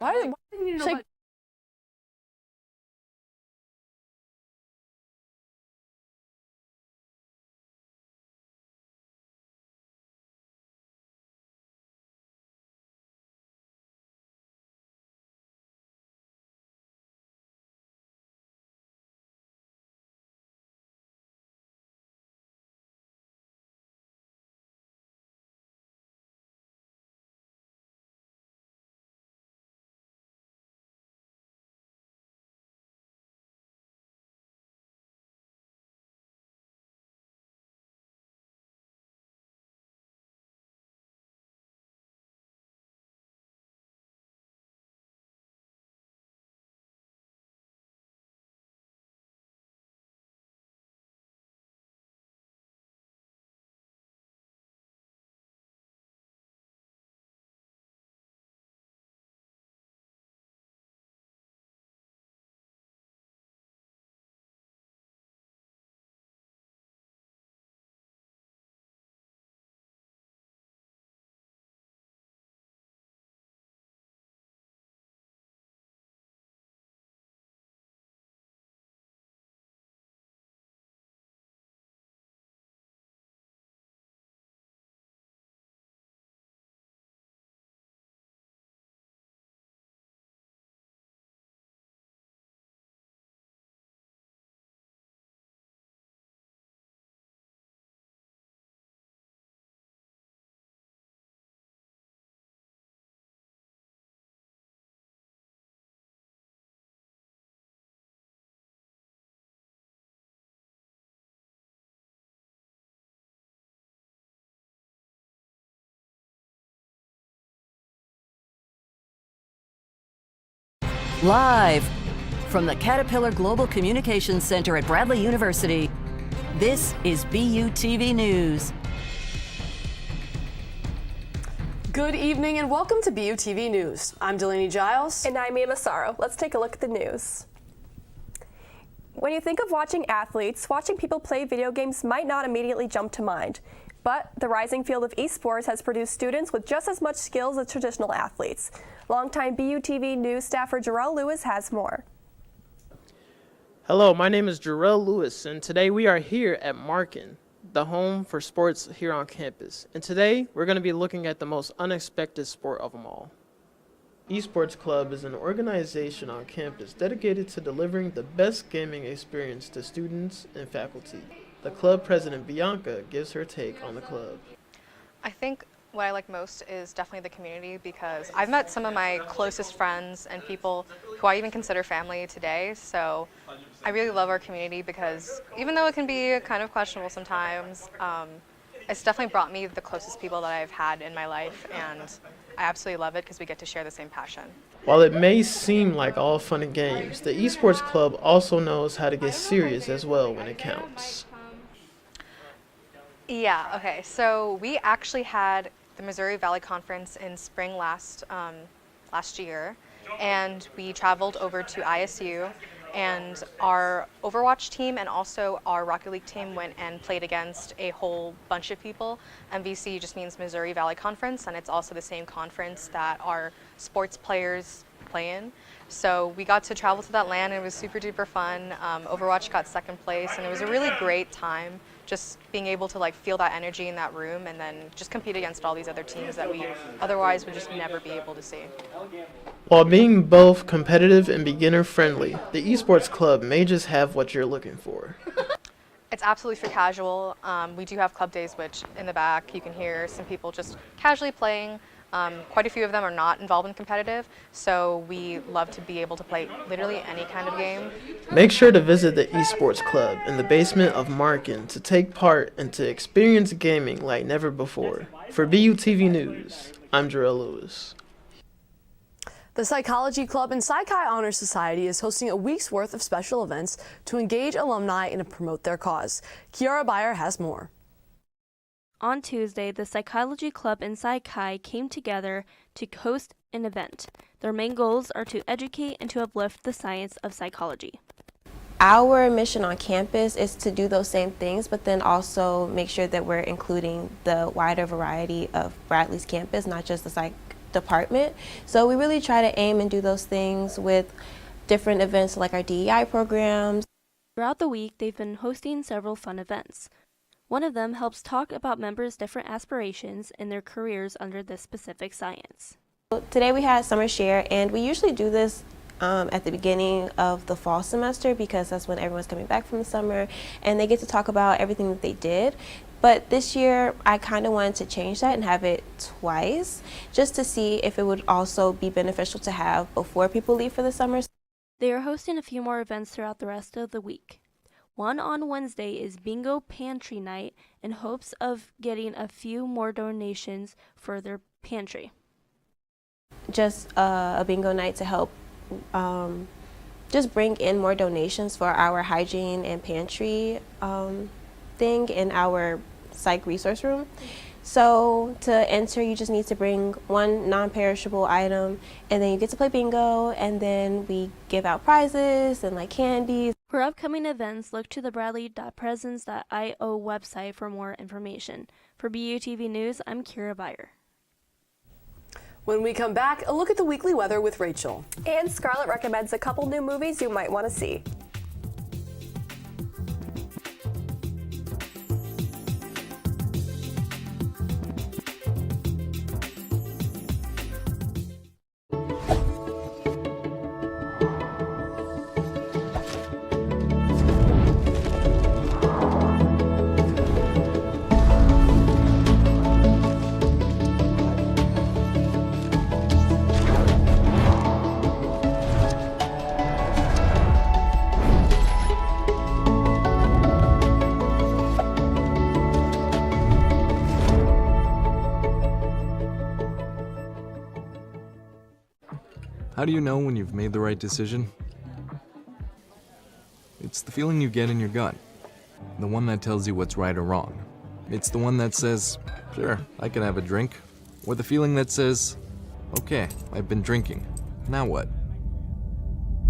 Why didn't you know about Live from the Caterpillar Global Communications Center at Bradley University, this is BUTV News. Good evening and welcome to BUTV News. I'm Delaney Giles. And I'm Mia Massaro. Let's take a look at the news. When you think of watching athletes, watching people play video games might not immediately jump to mind. But the rising field of esports has produced students with just as much skills as traditional athletes. Longtime BUTV News staffer Jarrell Lewis has more. Hello, my name is Jarrell Lewis, and today we are here at Markin, the home for sports here on campus. And today, we're going to be looking at the most unexpected sport of them all. Esports Club is an organization on campus dedicated to delivering the best gaming experience to students and faculty. The club president, Bianca, gives her take on the club. I think what I like most is definitely the community, because I've met some of my closest friends and people who I even consider family today. So I really love our community because even though it can be kind of questionable sometimes, it's definitely brought me the closest people that I've had in my life, and I absolutely love it because we get to share the same passion. While it may seem like all fun and games, the Esports Club also knows how to get serious as well when it counts. Yeah, okay, so we actually had the Missouri Valley Conference in spring last year, and we traveled over to ISU, and our Overwatch team and also our Rocket League team went and played against a whole bunch of people. MVC just means Missouri Valley Conference, and it's also the same conference that our sports players play in. So we got to travel to that land, and it was super duper fun. Overwatch got second place, and it was a really great time just being able to feel that energy in that room and then just compete against all these other teams that we otherwise would just never be able to see. While being both competitive and beginner friendly, the Esports Club may just have what you're looking for. It's absolutely for casual. We do have club days, which in the back you can hear some people just casually playing. Quite a few of them are not involved in competitive, so we love to be able to play literally any kind of game. Make sure to visit the Esports Club in the basement of Markin to take part and to experience gaming like never before. For BUTV News, I'm Jarrell Lewis. The Psychology Club and Psychi Honor Society is hosting a week's worth of special events to engage alumni and to promote their cause. Kiara Beyer has more. On Tuesday, the Psychology Club and Psychi came together to host an event. Their main goals are to educate and to uplift the science of psychology. Our mission on campus is to do those same things, but then also make sure that we're including the wider variety of Bradley's campus, not just the department. So we really try to aim and do those things with different events like our DEI programs. Throughout the week, they've been hosting several fun events. One of them helps talk about members' different aspirations in their careers under this specific science. Today we had Summer Share, and we usually do this at the beginning of the fall semester because that's when everyone's coming back from the summer and they get to talk about everything that they did. But this year I kind of wanted to change that and have it twice just to see if it would also be beneficial to have before people leave for the summer. They are hosting a few more events throughout the rest of the week. One on Wednesday is Bingo Pantry Night in hopes of getting a few more donations for their pantry. Just a bingo night to help just bring in more donations for our hygiene and pantry thing in our psych resource room. So to enter, you just need to bring one non-perishable item, and then you get to play bingo, and then we give out prizes and like candies. For upcoming events, look to the bradley.presence.io website for more information. For BUTV News, I'm Kira Beyer. When we come back, a look at the weekly weather with Rachel. And Scarlett recommends a couple new movies you might want to see. How do you know when you've made the right decision? It's the feeling you get in your gut. The one that tells you what's right or wrong. It's the one that says, sure, I can have a drink. Or the feeling that says, okay, I've been drinking. Now what?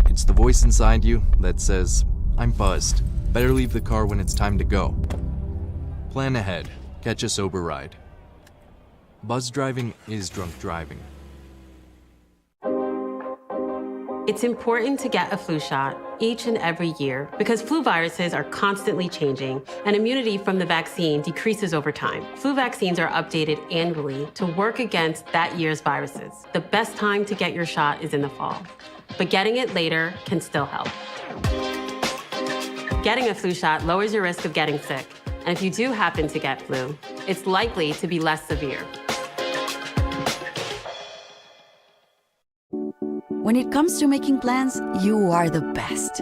It's the voice inside you that says, I'm buzzed. Better leave the car when it's time to go. Plan ahead. Catch a sober ride. Buzz driving is drunk driving. It's important to get a flu shot each and every year because flu viruses are constantly changing and immunity from the vaccine decreases over time. Flu vaccines are updated annually to work against that year's viruses. The best time to get your shot is in the fall, but getting it later can still help. Getting a flu shot lowers your risk of getting sick, and if you do happen to get flu, it's likely to be less severe. When it comes to making plans, you are the best.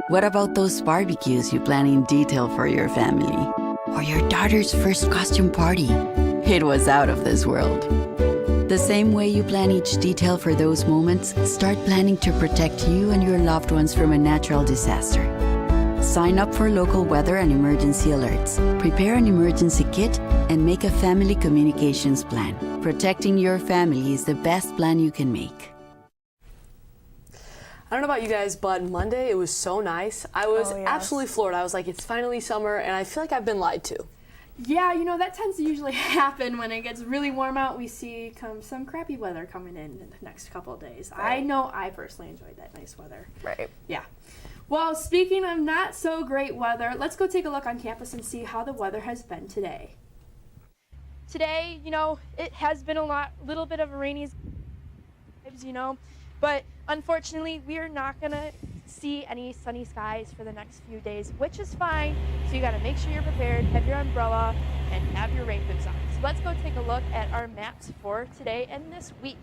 What about those barbecues you plan in detail for your family? Or your daughter's first costume party? It was out of this world. The same way you plan each detail for those moments, start planning to protect you and your loved ones from a natural disaster. Sign up for local weather and emergency alerts. Prepare an emergency kit and make a family communications plan. Protecting your family is the best plan you can make. I don't know about you guys, but Monday it was so nice. I was absolutely floored. I was like, it's finally summer, and I feel like I've been lied to. Yeah, you know, that tends to usually happen when it gets really warm out. We see some crappy weather coming in the next couple of days. Right. I know I personally enjoyed that nice weather. Right. Yeah. Well, speaking of not so great weather, let's go take a look on campus and see how the weather has been today. Today, you know, it has been a little bit of a rainy vibes, you know, but unfortunately, we are not going to see any sunny skies for the next few days, which is fine. So you got to make sure you're prepared, have your umbrella, and have your rain boots on. So let's go take a look at our maps for today and this week.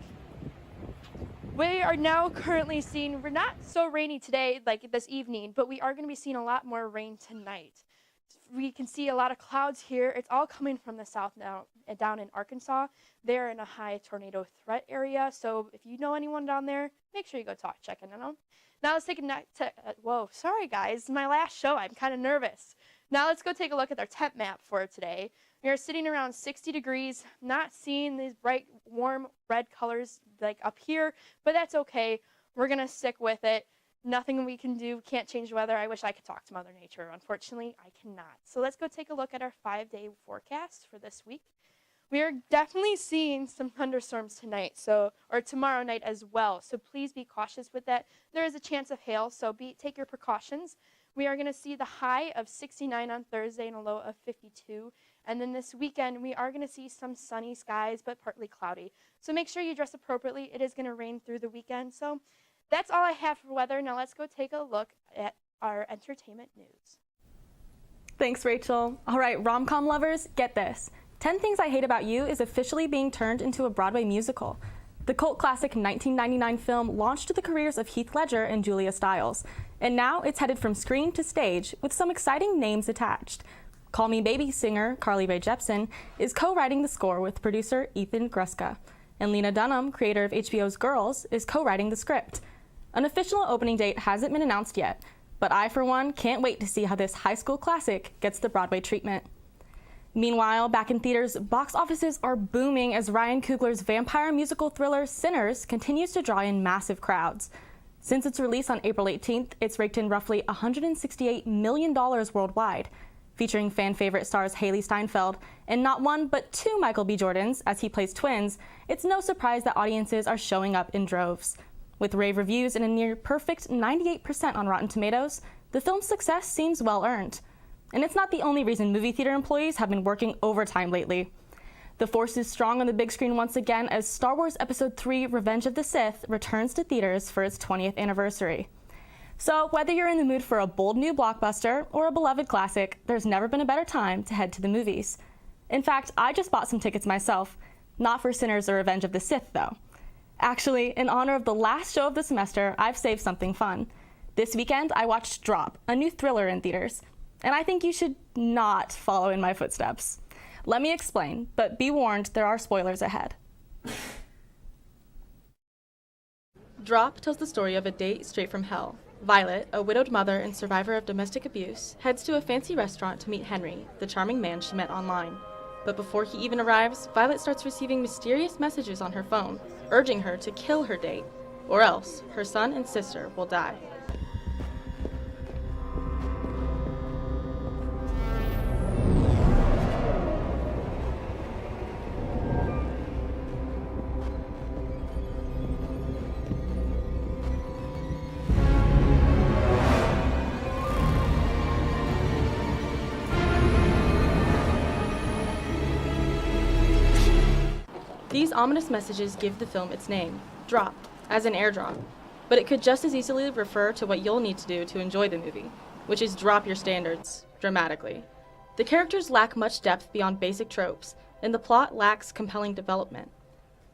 We are now currently seeing, we're not so rainy today, like this evening, but we are going to be seeing a lot more rain tonight. We can see a lot of clouds here. It's all coming from the south now, down in Arkansas. They're in a high tornado threat area, so if you know anyone down there, make sure you go check in on them. Now let's take whoa, sorry guys, my last show, I'm kind of nervous. Now let's go take a look at our temp map for today. We are sitting around 60 degrees, not seeing these bright, warm red colors like up here, but that's okay. We're gonna stick with it. Nothing we can do, can't change the weather. I wish I could talk to Mother Nature. Unfortunately, I cannot. So let's go take a look at our 5-day forecast for this week. We are definitely seeing some thunderstorms tonight, or tomorrow night as well. So please be cautious with that. There is a chance of hail, so take your precautions. We are going to see the high of 69 on Thursday and a low of 52. And then this weekend, we are going to see some sunny skies, but partly cloudy. So make sure you dress appropriately. It is going to rain through the weekend. So that's all I have for weather. Now let's go take a look at our entertainment news. Thanks, Rachel. All right, rom-com lovers, get this. 10 Things I Hate About You is officially being turned into a Broadway musical. The cult classic 1999 film launched the careers of Heath Ledger and Julia Stiles, and now it's headed from screen to stage with some exciting names attached. Call Me Baby singer Carly Rae Jepsen is co-writing the score with producer Ethan Gruska, and Lena Dunham, creator of HBO's Girls, is co-writing the script. An official opening date hasn't been announced yet, but I, for one, can't wait to see how this high school classic gets the Broadway treatment. Meanwhile, back in theaters, box offices are booming as Ryan Coogler's vampire musical thriller Sinners continues to draw in massive crowds. Since its release on April 18th, it's raked in roughly $168 million worldwide, featuring fan favorite stars Haley Steinfeld and not one but two Michael B. Jordans as he plays twins. It's no surprise that audiences are showing up in droves. With rave reviews and a near perfect 98% on Rotten Tomatoes, the film's success seems well earned. And it's not the only reason movie theater employees have been working overtime lately. The force is strong on the big screen once again as Star Wars Episode 3 Revenge of the Sith returns to theaters for its 20th anniversary. So whether you're in the mood for a bold new blockbuster or a beloved classic, there's never been a better time to head to the movies. In fact, I just bought some tickets myself, not for Sinners or Revenge of the Sith though. Actually, in honor of the last show of the semester, I've saved something fun. This weekend, I watched Drop, a new thriller in theaters. And I think you should not follow in my footsteps. Let me explain, but be warned, there are spoilers ahead. Drop tells the story of a date straight from hell. Violet, a widowed mother and survivor of domestic abuse, heads to a fancy restaurant to meet Henry, the charming man she met online. But before he even arrives, Violet starts receiving mysterious messages on her phone, urging her to kill her date, or else her son and sister will die. These ominous messages give the film its name, Drop, as an airdrop, but it could just as easily refer to what you'll need to do to enjoy the movie, which is drop your standards, dramatically. The characters lack much depth beyond basic tropes, and the plot lacks compelling development.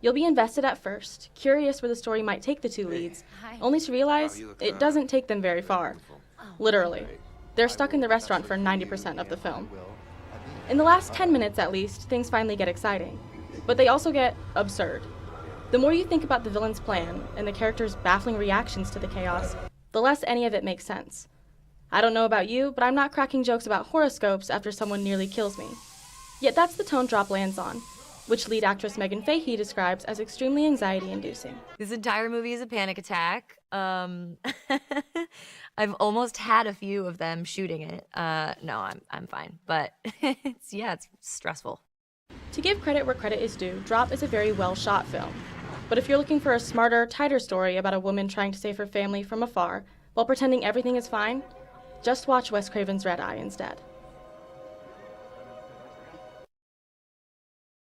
You'll be invested at first, curious where the story might take the two leads, only to realize it doesn't take them very far. Literally. They're stuck in the restaurant for 90% of the film. In the last 10 minutes at least, things finally get exciting. But they also get absurd. The more you think about the villain's plan and the characters' baffling reactions to the chaos, the less any of it makes sense. I don't know about you, but I'm not cracking jokes about horoscopes after someone nearly kills me. Yet that's the tone Drop lands on, which lead actress Megan Fahey describes as extremely anxiety-inducing. This entire movie is a panic attack. I've almost had a few of them shooting it. No, I'm fine, but it's stressful. To give credit where credit is due, Drop is a very well-shot film. But if you're looking for a smarter, tighter story about a woman trying to save her family from afar while pretending everything is fine, just watch Wes Craven's Red Eye instead.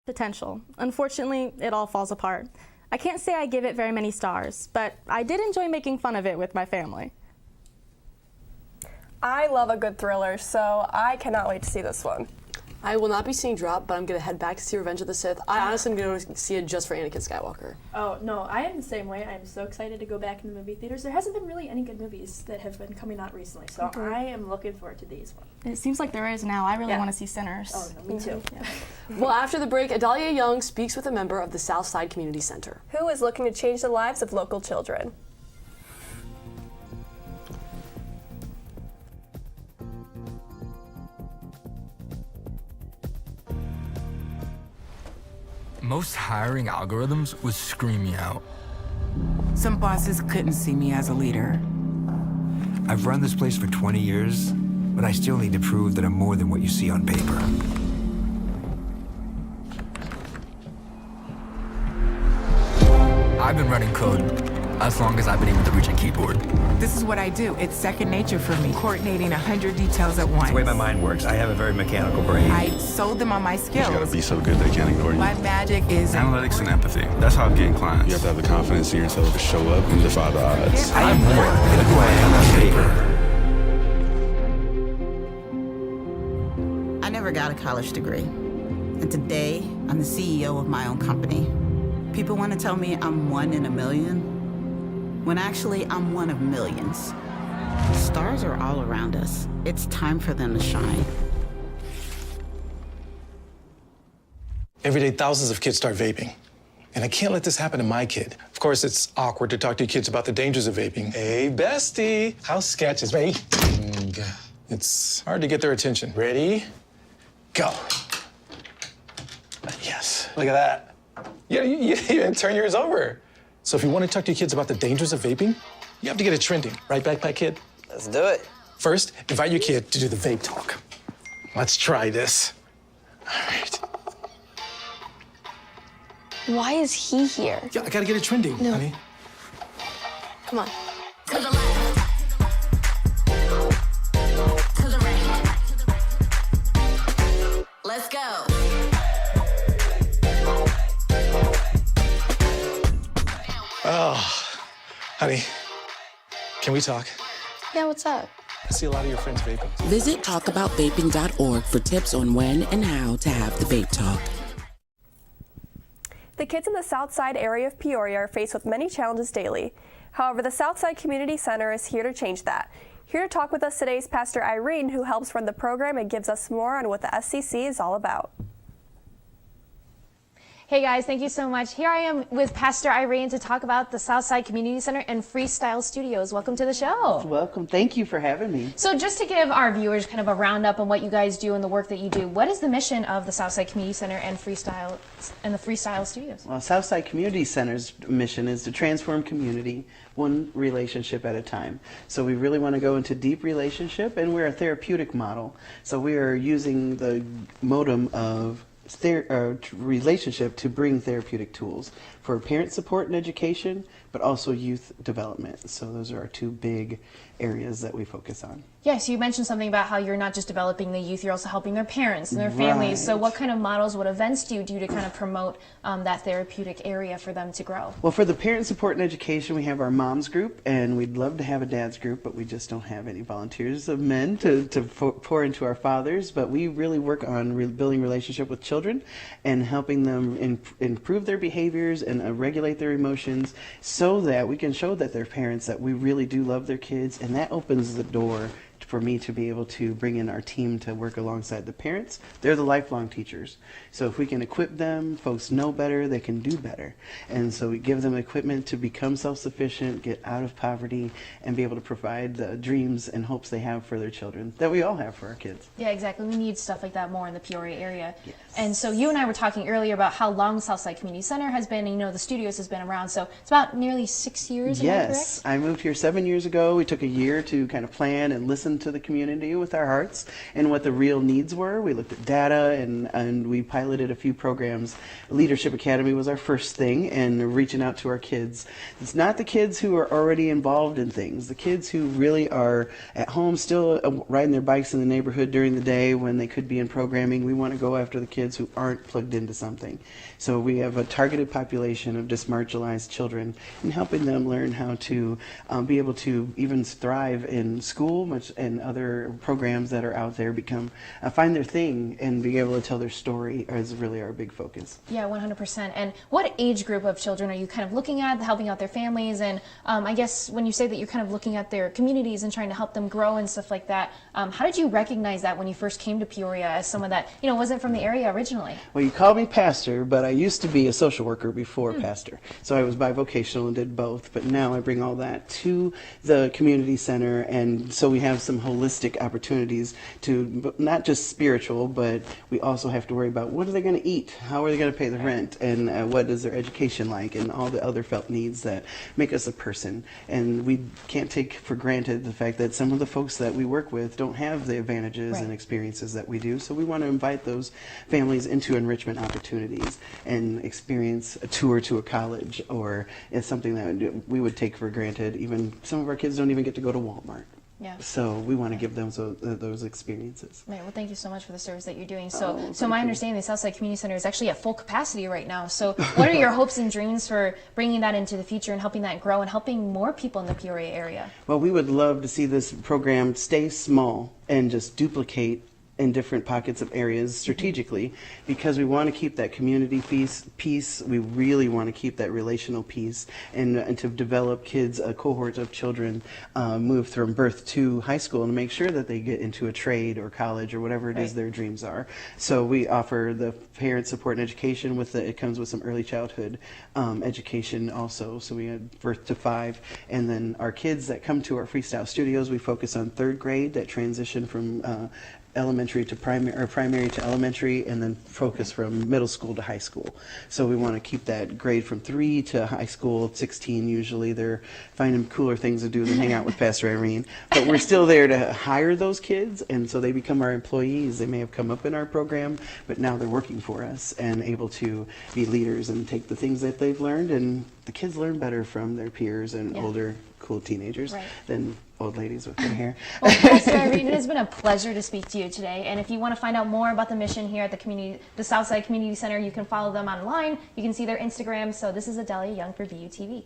Potential. Unfortunately, it all falls apart. I can't say I give it very many stars, but I did enjoy making fun of it with my family. I love a good thriller, so I cannot wait to see this one. I will not be seeing Drop, but I'm going to head back to see Revenge of the Sith. I honestly am going to see it just for Anakin Skywalker. Oh, no, I am the same way. I'm so excited to go back in the movie theaters. There hasn't been really any good movies that have been coming out recently, so I am looking forward to these ones. It seems like there is now. I really want to see Sinners. Oh, no, me too. Yeah. Well, after the break, Adalia Young speaks with a member of the Southside Community Center, who is looking to change the lives of local children. Most hiring algorithms would scream me out. Some bosses couldn't see me as a leader. I've run this place for 20 years, but I still need to prove that I'm more than what you see on paper. I've been running code as long as I've been able to reach a keyboard. This is what I do. It's second nature for me, coordinating 100 details at once. The way my mind works, I have a very mechanical brain. I sold them on my You gotta skills. be so good they can't ignore you. My magic is Analytics and empathy. That's how I'm getting clients. You have to have the confidence in yourself to show up and defy the odds. I am more than who I am on paper. I never got a college degree. And today, I'm the CEO of my own company. People want to tell me I'm one in a million, when actually I'm one of millions. Stars are all around us. It's time for them to shine. Every day, thousands of kids start vaping. And I can't let this happen to my kid. Of course, it's awkward to talk to your kids about the dangers of vaping. Hey, bestie, how's sketches? Ready? It's hard to get their attention. Ready? Go. Yes, look at that. You didn't turn yours over. So if you want to talk to your kids about the dangers of vaping, you have to get it trending. Right, backpack kid? Let's do it. First, invite your kid to do the vape talk. Let's try this. All right. Why is he here? Yeah, I gotta get it trending, honey. Come on. To the left. To the right. Let's go. Oh, honey, can we talk? Yeah, what's up? I see a lot of your friends vaping. Visit talkaboutvaping.org for tips on when and how to have the vape talk. The kids in the South Side area of Peoria are faced with many challenges daily. However, the South Side Community Center is here to change that. Here to talk with us today is Pastor Irene, who helps run the program and gives us more on what the SCC is all about. Hey guys, thank you so much. Here I am with Pastor Irene to talk about the Southside Community Center and Freestyle Studios. Welcome to the show. Welcome. Thank you for having me. So just to give our viewers kind of a roundup on what you guys do and the work that you do, what is the mission of the Southside Community Center and the Freestyle Studios? Well, Southside Community Center's mission is to transform community one relationship at a time. So we really want to go into deep relationship, and we're a therapeutic model. So we are using the modem of relationship to bring therapeutic tools for parent support and education, but also youth development. So those are our two big areas that we focus on. Yes, you mentioned something about how you're not just developing the youth, you're also helping their parents and their families. Right. So what kind of models, what events do you do to kind of promote that therapeutic area for them to grow? Well, for the parent support and education, we have our moms group, and we'd love to have a dad's group, but we just don't have any volunteers of men to pour into our fathers. But we really work on building relationship with children and helping them improve their behaviors and regulate their emotions so that we can show that they're parents, that we really do love their kids, and that opens the door for me to be able to bring in our team to work alongside the parents. They're the lifelong teachers. So if we can equip them, folks know better, they can do better. And so we give them equipment to become self-sufficient, get out of poverty, and be able to provide the dreams and hopes they have for their children that we all have for our kids. Yeah, exactly. We need stuff like that more in the Peoria area. Yes. And so you and I were talking earlier about how long Southside Community Center has been, and you know, the studios has been around. So it's about nearly 6 years, Yes, I moved here 7 years ago. We took a year to kind of plan and listen to the community with our hearts and what the real needs were. We looked at data and we piloted a few programs. Leadership Academy was our first thing, and reaching out to our kids. It's not the kids who are already involved in things, the kids who really are at home still riding their bikes in the neighborhood during the day when they could be in programming. We want to go after the kids who aren't plugged into something. So we have a targeted population of dismarginalized children and helping them learn how to be able to even thrive in school and other programs that are out there, find their thing and be able to tell their story is really our big focus. Yeah, 100%. And what age group of children are you kind of looking at, helping out their families? And I guess when you say that you're kind of looking at their communities and trying to help them grow and stuff like that, how did you recognize that when you first came to Peoria as someone that, you know, wasn't from the area originally? Well, you called me pastor, but I used to be a social worker before pastor. So I was bivocational and did both, but now I bring all that to the community center, and so we have some some holistic opportunities to not just spiritual, but we also have to worry about what are they going to eat, how are they going to pay the rent, and what is their education like, and all the other felt needs that make us a person. And we can't take for granted the fact that some of the folks that we work with don't have the advantages and experiences that we do. So we want to invite those families into enrichment opportunities and experience a tour to a college, or it's something that we would take for granted. Even some of our kids don't even get to go to Walmart. Yeah. So we want to give them those experiences. Right. Well, thank you so much for the service that you're doing. So my understanding, the Southside Community Center is actually at full capacity right now. So what are your hopes and dreams for bringing that into the future and helping that grow and helping more people in the Peoria area? Well, we would love to see this program stay small and just duplicate in different pockets of areas strategically, because we want to keep that community piece. We really want to keep that relational piece, and to develop kids, a cohort of children move from birth to high school, and make sure that they get into a trade or college or whatever it is their dreams are. So we offer the parent support and education it comes with some early childhood education also. So we had birth to 5, and then our kids that come to our freestyle studios, we focus on 3rd grade, that transition from elementary to primary, or primary to elementary, and then focus from middle school to high school. So we want to keep that grade from 3 to high school, 16 usually. They're finding cooler things to do than hang out with Pastor Irene. But we're still there to hire those kids, and so they become our employees. They may have come up in our program, but now they're working for us and able to be leaders and take the things that they've learned, and the kids learn better from their peers and older cool teenagers than old ladies with their hair. Well, Pastor Irene, it has been a pleasure to speak to you today. And if you want to find out more about the mission here at the Southside Community Center, you can follow them online. You can see their Instagram. So this is Adelia Young for BUTV.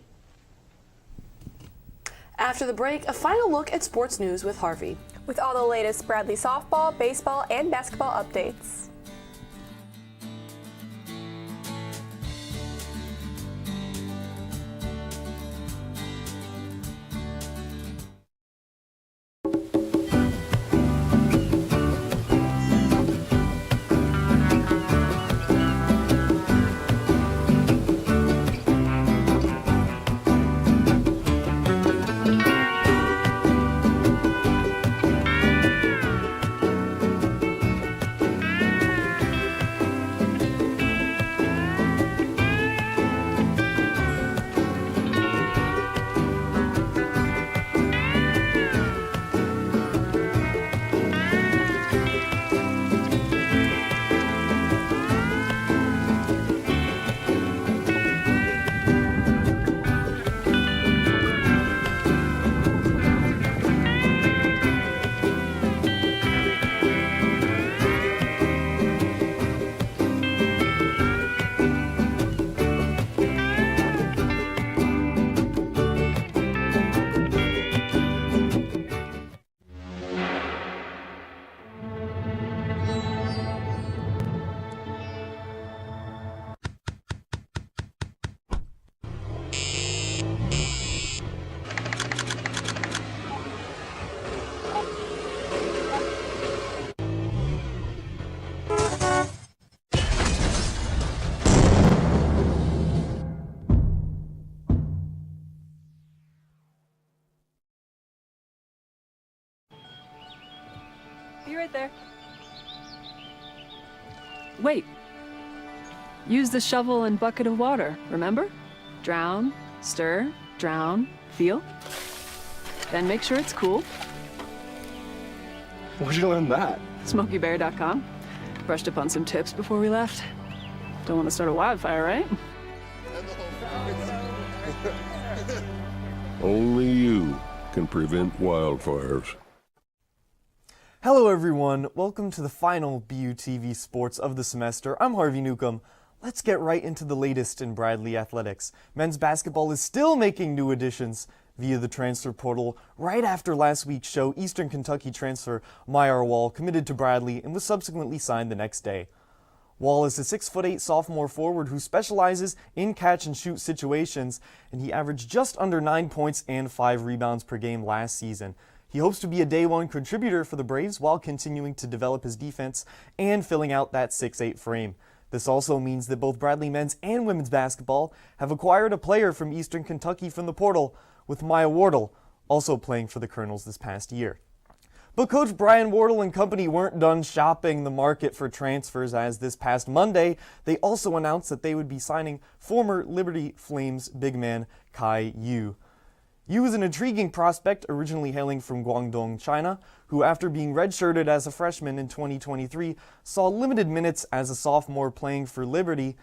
After the break, a final look at sports news with Harvey. With all the latest Bradley softball, baseball, and basketball updates. Be right there. Wait. Use the shovel and bucket of water, remember? Drown, stir, drown, feel. Then make sure it's cool. Where'd you learn that? SmokeyBear.com. Brushed up on some tips before we left. Don't want to start a wildfire, right? Only you can prevent wildfires. Hello everyone, welcome to the final BUTV Sports of the semester. I'm Harvey Newcomb. Let's get right into the latest in Bradley athletics. Men's basketball is still making new additions via the transfer portal. Right after last week's show, Eastern Kentucky transfer Myar Wall committed to Bradley and was subsequently signed the next day. Wall is a 6'8" sophomore forward who specializes in catch-and-shoot situations, and he averaged just under 9 points and 5 rebounds per game last season. He hopes to be a day one contributor for the Braves while continuing to develop his defense and filling out that 6'8" frame. This also means that both Bradley men's and women's basketball have acquired a player from Eastern Kentucky from the portal, with Maya Wardle also playing for the Colonels this past year. But Coach Brian Wardle and company weren't done shopping the market for transfers, as this past Monday, they also announced that they would be signing former Liberty Flames big man Kai Yu. Yu is an intriguing prospect originally hailing from Guangdong, China, who after being redshirted as a freshman in 2023 saw limited minutes as a sophomore playing for Liberty.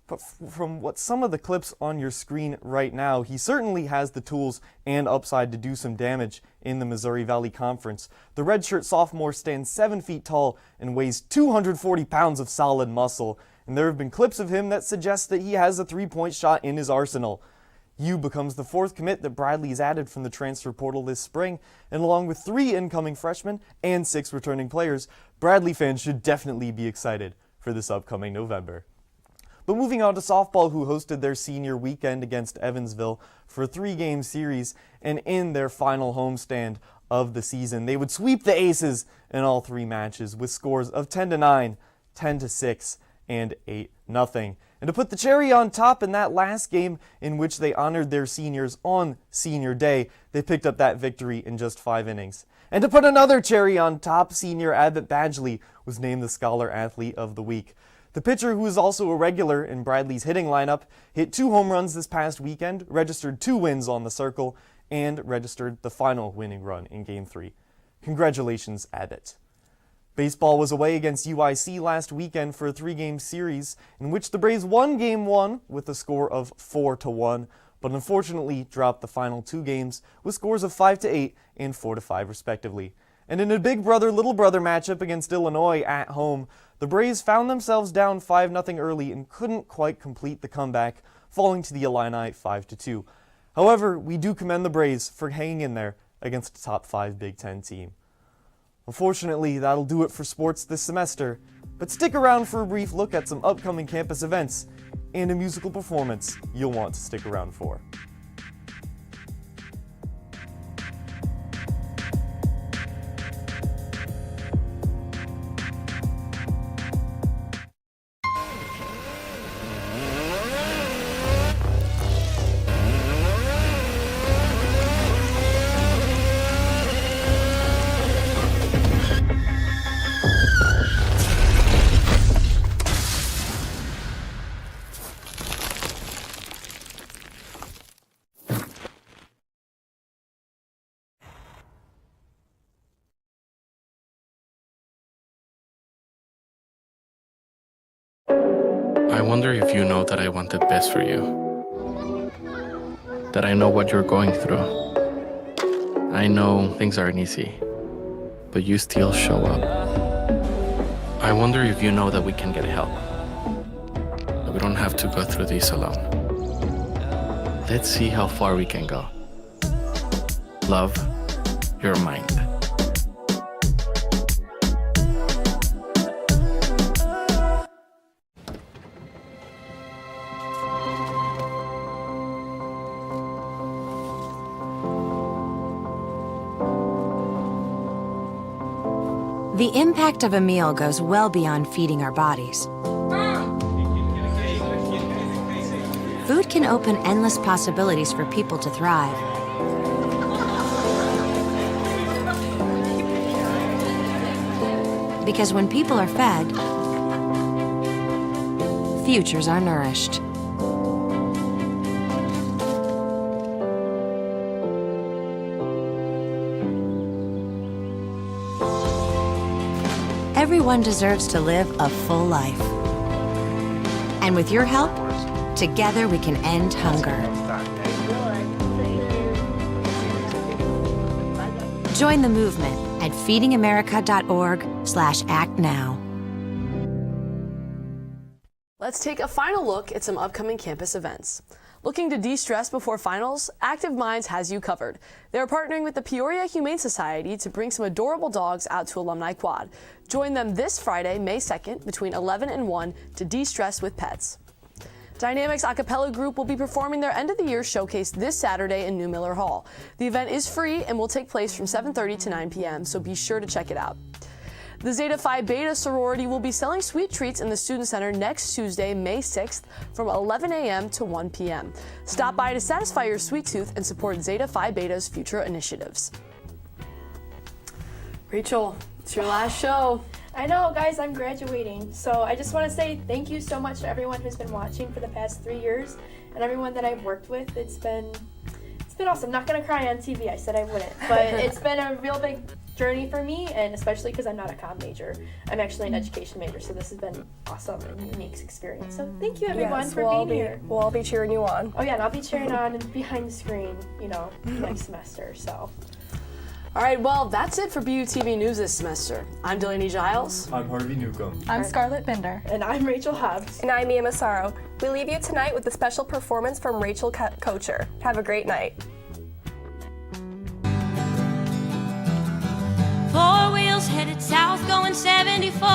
But from what some of the clips on your screen right now, he certainly has the tools and upside to do some damage in the Missouri Valley Conference. The redshirt sophomore stands 7 feet tall and weighs 240 pounds of solid muscle, and there have been clips of him that suggest that he has a three-point shot in his arsenal. Yu becomes the fourth commit that Bradley has added from the transfer portal this spring, and along with 3 incoming freshmen and 6 returning players, Bradley fans should definitely be excited for this upcoming November. But moving on to softball, who hosted their senior weekend against Evansville for a 3-game series, and in their final homestand of the season, they would sweep the Aces in all 3 matches with scores of 10-9, 10-6, and 8-0. And to put the cherry on top, in that last game in which they honored their seniors on Senior Day, they picked up that victory in just 5 innings. And to put another cherry on top, senior Abbott Badgley was named the Scholar Athlete of the Week. The pitcher, who is also a regular in Bradley's hitting lineup, hit 2 home runs this past weekend, registered 2 wins on the circle, and registered the final winning run in Game 3. Congratulations, Abbott. Baseball was away against UIC last weekend for a 3-game series in which the Braves won Game 1 with a score of 4-1, but unfortunately dropped the final 2 games with scores of 5-8 and 4-5 respectively. And in a big brother-little brother matchup against Illinois at home, the Braves found themselves down 5-0 early and couldn't quite complete the comeback, falling to the Illini 5-2. However, we do commend the Braves for hanging in there against a top 5 Big Ten team. Unfortunately, that'll do it for sports this semester, but stick around for a brief look at some upcoming campus events and a musical performance you'll want to stick around for. I wonder if you know that I want the best for you. That I know what you're going through. I know things aren't easy, but you still show up. I wonder if you know that we can get help. That we don't have to go through this alone. Let's see how far we can go. Love, your mind. The impact of a meal goes well beyond feeding our bodies. Food can open endless possibilities for people to thrive. Because when people are fed, futures are nourished. Everyone deserves to live a full life. And with your help, together we can end hunger. Join the movement at feedingamerica.org/actnow. Let's take a final look at some upcoming campus events. Looking to de-stress before finals? Active Minds has you covered. They're partnering with the Peoria Humane Society to bring some adorable dogs out to Alumni Quad. Join them this Friday, May 2nd, between 11 and 1 to de-stress with pets. Dynamics a cappella group will be performing their end-of-the-year showcase this Saturday in New Miller Hall. The event is free and will take place from 7:30 to 9 p.m., so be sure to check it out. The Zeta Phi Beta sorority will be selling sweet treats in the Student Center next Tuesday, May 6th from 11 a.m. to 1 p.m. Stop by to satisfy your sweet tooth and support Zeta Phi Beta's future initiatives. Rachel, it's your last show. I know, guys, I'm graduating. So I just want to say thank you so much to everyone who's been watching for the past 3 years and everyone that I've worked with. It's been awesome. I'm not going to cry on TV. I said I wouldn't. But it's been a real big journey for me, and especially because I'm not a comm major. I'm actually an education major, so this has been awesome and unique experience. So thank you, everyone, Yes, for we'll being here. We'll all be cheering you on. Oh, yeah, and I'll be cheering on and behind the screen, next semester. So. All right, well, that's it for BUTV News this semester. I'm Delaney Giles. I'm Harvey Newcomb. I'm Scarlett Bender. And I'm Rachel Hobbs. And I'm Mia Massaro. We leave you tonight with a special performance from Rachel Kocher. Have a great night. 4 wheels headed south going 74.